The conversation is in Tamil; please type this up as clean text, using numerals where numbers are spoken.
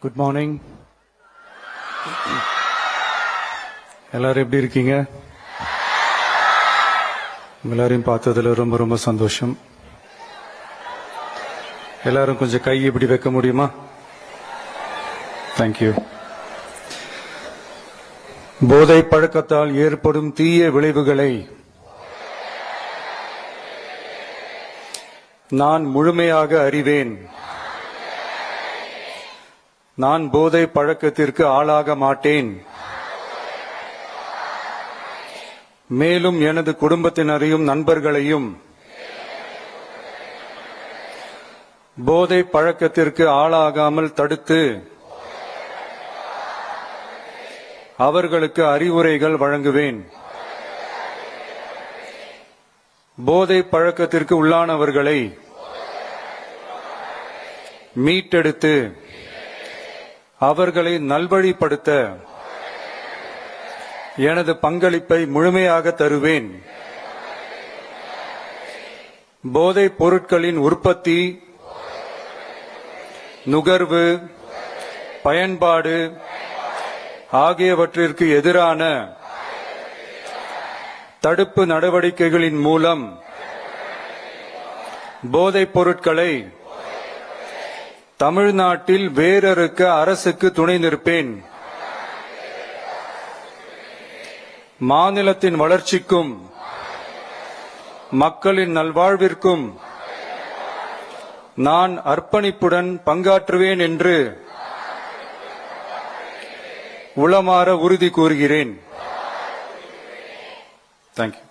Good morning. எல்லாரும் எப்படி இருக்கீங்க? எல்லாரையும் பார்த்ததுல ரொம்ப ரொம்ப சந்தோஷம். எல்லாரும் கொஞ்சம் கை இப்படி வைக்க முடியுமா? தேங்க்யூ. போதை பழக்கத்தால் ஏற்படும் தீய விளைவுகளை நான் முழுமையாக அறிவேன். நான் போதை பழக்கத்திற்கு ஆளாக மாட்டேன். மேலும் எனது குடும்பத்தினரையும் நண்பர்களையும் போதை பழக்கத்திற்கு ஆளாகாமல் தடுத்து அவர்களுக்கு அறிவுரைகள் வழங்குவேன். போதை பழக்கத்திற்கு உள்ளானவர்களை மீட்டெடுத்து அவர்களை நல்வழிப்படுத்த எனது பங்களிப்பை முழுமையாக தருவேன். போதைப் பொருட்களின் உற்பத்தி, நுகர்வு, பயன்பாடு ஆகியவற்றிற்கு எதிரான தடுப்பு நடவடிக்கைகளின் மூலம் போதைப் பொருட்களை தமிழ்நாட்டில் வேரறுக்க அரசுக்கு துணை நிற்பேன். மாநிலத்தின் வளர்ச்சிக்கும் மக்களின் நல்வாழ்விற்கும் நான் அர்ப்பணிப்புடன் பங்காற்றுவேன் என்று உளமாற உறுதி கூறுகிறேன். தேங்க்யூ.